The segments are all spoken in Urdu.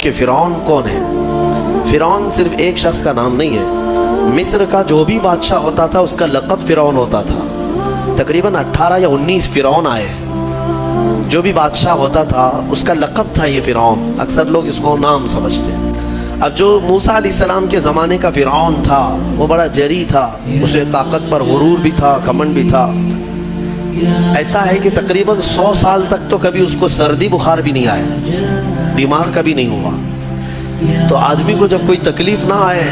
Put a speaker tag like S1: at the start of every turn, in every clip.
S1: کہ فرعون کون ہے۔ فرعون صرف ایک شخص کا نام نہیں ہے، مصر کا جو بھی بادشاہ ہوتا تھا اس کا لقب فرعون ہوتا تھا۔ تقریباً 18 یا 19 فرعون آئے، جو بھی بادشاہ ہوتا تھا اس کا لقب تھا یہ فرعون، اکثر لوگ اس کو نام سمجھتے ہیں۔ اب جو موسیٰ علیہ السلام کے زمانے کا فرعون تھا وہ بڑا جری تھا، اسے طاقت پر غرور بھی تھا، گھمنڈ بھی تھا۔ ایسا ہے کہ تقریباً 100 سال تک تو کبھی اس کو سردی بخار بھی نہیں آیا، بیمار کبھی نہیں ہوا۔ تو آدمی کو جب کوئی تکلیف نہ آئے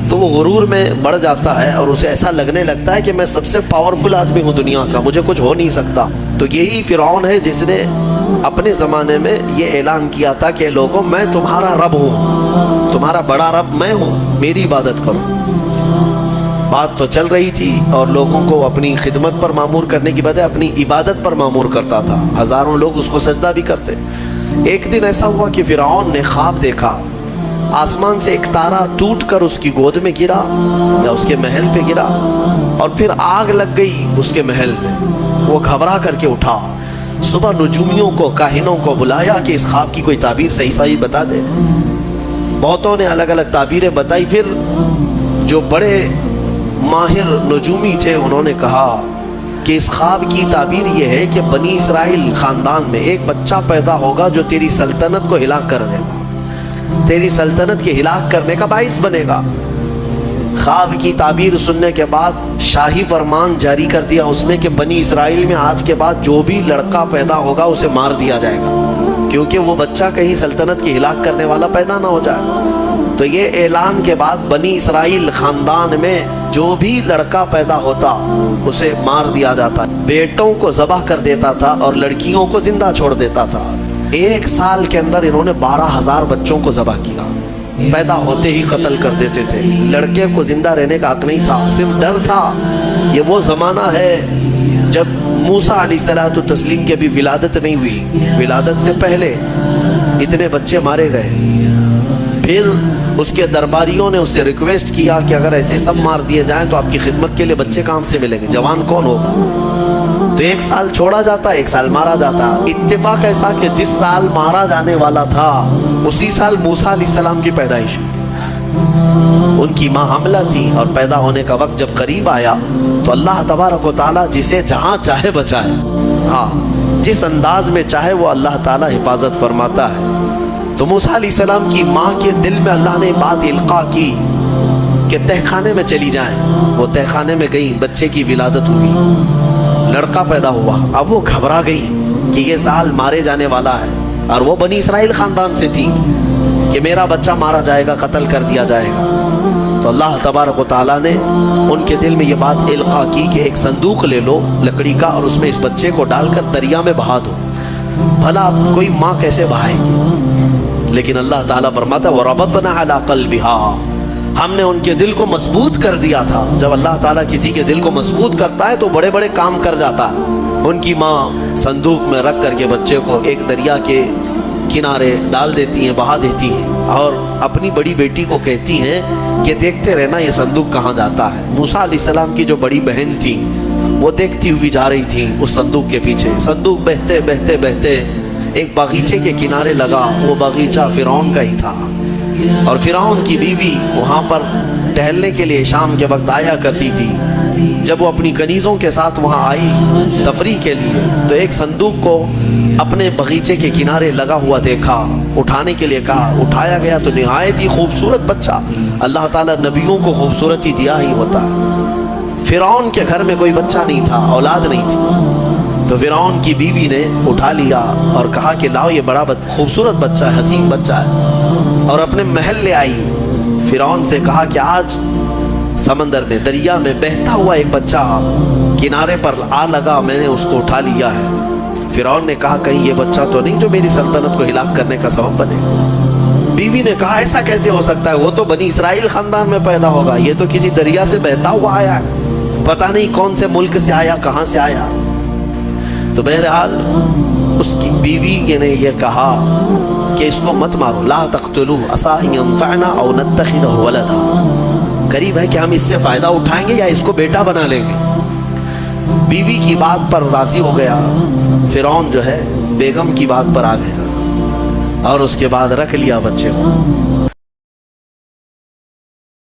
S1: تو وہ غرور میں بڑھ جاتا ہے اور اسے ایسا لگنے لگتا ہے کہ میں سب سے پاورفل آدمی ہوں دنیا کا، مجھے کچھ ہو نہیں سکتا۔ تو یہی فرعون ہے جس نے اپنے زمانے میں یہ اعلان کیا تھا کہ لوگوں میں تمہارا رب ہوں، تمہارا بڑا رب میں ہوں، میری عبادت کرو۔ بات تو چل رہی تھی اور لوگوں کو اپنی خدمت پر معمور کرنے کی بجائے اپنی عبادت پر معمور کرتا تھا، ہزاروں لوگ اس کو سجدہ بھی کرتے۔ ایک دن ایسا ہوا کہ فرعون نے خواب دیکھا، آسمان سے ایک تارا ٹوٹ کر اس کی گود میں گرا یا اس کے محل پہ گرا اور پھر آگ لگ گئی اس کے محل میں۔ وہ گھبرا کر کے اٹھا، صبح نجومیوں کو، کاہنوں کو بلایا کہ اس خواب کی کوئی تعبیر صحیح بتا دے۔ بہتوں نے الگ الگ تعبیریں بتائی، پھر جو بڑے ماہر نجومی تھے انہوں نے کہا کہ اس خواب کی تعبیر یہ ہے کہ بنی اسرائیل خاندان میں ایک بچہ پیدا ہوگا جو تیری سلطنت کو ہلاک کر دے گا، تیری سلطنت کے ہلاک کرنے کا باعث بنے گا۔ خواب کی تعبیر سننے کے بعد شاہی فرمان جاری کر دیا اس نے کہ بنی اسرائیل میں آج کے بعد جو بھی لڑکا پیدا ہوگا اسے مار دیا جائے گا، کیونکہ وہ بچہ کہیں سلطنت کی ہلاک کرنے والا پیدا نہ ہو جائے۔ تو یہ اعلان کے بعد بنی اسرائیل خاندان میں جو بھی لڑکا پیدا ہوتا اسے مار دیا جاتا، بیٹوں کو ذبح کر دیتا تھا اور لڑکیوں کو زندہ چھوڑ دیتا تھا۔ 1 سال کے اندر انہوں نے 12,000 بچوں کو ذبح کیا، پیدا ہوتے ہی قتل کر دیتے تھے۔ لڑکے کو زندہ رہنے کا حق نہیں تھا، صرف ڈر تھا۔ یہ وہ زمانہ ہے جب موسیٰ علیہ السلام کی ابھی ولادت نہیں ہوئی، ولادت سے پہلے اتنے بچے مارے گئے۔ پھر اس کے درباریوں نے اس سے ریکویسٹ کیا کہ اگر ایسے سب مار دیے جائیں تو آپ کی خدمت کے لیے بچے کہاں سے ملیں گے، جوان کون ہوگا؟ تو 1 سال چھوڑا جاتا، 1 سال مارا جاتا۔ اتفاق ایسا کہ جس سال مارا جانے والا تھا اسی سال موسیٰ علیہ السلام کی پیدائش، ان کی ماں حاملہ تھی اور پیدا ہونے کا وقت جب قریب آیا تو اللہ تبارک و تعالیٰ جسے جہاں چاہے بچائے، ہاں جس انداز میں چاہے وہ اللہ تعالیٰ حفاظت فرماتا ہے۔ تو موسیٰ علیہ السلام کی ماں کے دل میں اللہ نے بات القاء کی کہ تہ خانے میں چلی جائیں۔ وہ تہ خانے میں گئی، بچے کی ولادت ہوئی، لڑکا پیدا ہوا۔ اب وہ گھبرا گئی کہ یہ سال مارے جانے والا ہے، اور وہ بنی اسرائیل خاندان سے تھی کہ میرا بچہ مارا جائے گا، قتل کر دیا جائے گا۔ تو اللہ تبارک و تعالیٰ نے ان کے دل میں یہ بات القاء کی کہ ایک صندوق لے لو لکڑی کا اور اس میں اس بچے کو ڈال کر دریا میں بہا دو۔ بھلا کوئی ماں کیسے بہائے گی؟ لیکن اللہ تعالیٰ فرماتا ہے وَرَبَطْنَا عَلَىٰ قَلْبِهَا، ہم نے ان کے دل کو مضبوط کر دیا تھا۔ جب اللہ تعالیٰ کسی کے دل کو مضبوط کرتا ہے تو بڑے بڑے کام کر جاتا ہے۔ ان کی ماں صندوق میں رکھ کر کے بچے کو ایک دریا کے کنارے ڈال دیتی ہیں، بہا دیتی ہیں، اور اپنی بڑی بیٹی کو کہتی ہیں کہ دیکھتے رہنا یہ صندوق کہاں جاتا ہے۔ موسیٰ علیہ السلام کی جو بڑی بہن تھی وہ دیکھتی ہوئی جا رہی تھی اس صندوق کے پیچھے۔ صندوق بہتے بہتے بہتے ایک باغیچے کے کنارے لگا، وہ باغیچہ فرعون کا ہی تھا، اور فرعون کی بیوی وہاں پر ٹہلنے کے لیے شام کے وقت آیا کرتی تھی۔ جب وہ اپنی کنیزوں کے ساتھ وہاں آئی تفریح کے لیے تو ایک صندوق کو اپنے باغیچے کے کنارے لگا ہوا دیکھا، اٹھانے کے لیے کہا، اٹھایا گیا تو نہایت ہی خوبصورت بچہ۔ اللہ تعالیٰ نبیوں کو خوبصورتی دیا ہی ہوتا ہے۔ فرعون کے گھر میں کوئی بچہ نہیں تھا، اولاد نہیں تھی، تو فرعون کی بیوی نے اٹھا لیا اور کہا کہ لاؤ یہ بڑا خوبصورت بچہ ہے، حسین بچہ ہے، اور اپنے محل لے آئی۔ فرعون سے کہا کہ آج سمندر میں، دریا میں بہتا ہوا ایک بچہ کنارے پر آ لگا، میں نے اس کو اٹھا لیا ہے۔ فرعون نے کہا کہیں یہ بچہ تو نہیں جو میری سلطنت کو ہلاک کرنے کا سبب بنے۔ بیوی نے کہا ایسا کیسے ہو سکتا ہے، وہ تو بنی اسرائیل خاندان میں پیدا ہوگا، یہ تو کسی دریا سے بہتا ہوا آیا ہے، پتہ نہیں کون سے ملک سے آیا، کہاں سے آیا۔ تو بہرحال اس کی بیوی نے یہ کہا کہ اس کو مت مارو، لا تقتلوه عسى ان ينفعنا او نتخذه ولدا، قریب ہے کہ ہم اس سے فائدہ اٹھائیں گے یا اس کو بیٹا بنا لیں گے۔ بیوی کی بات پر راضی ہو گیا، فرعون جو ہے بیگم کی بات پر آ گیا۔ اور اس کے بعد رکھ لیا بچے کو.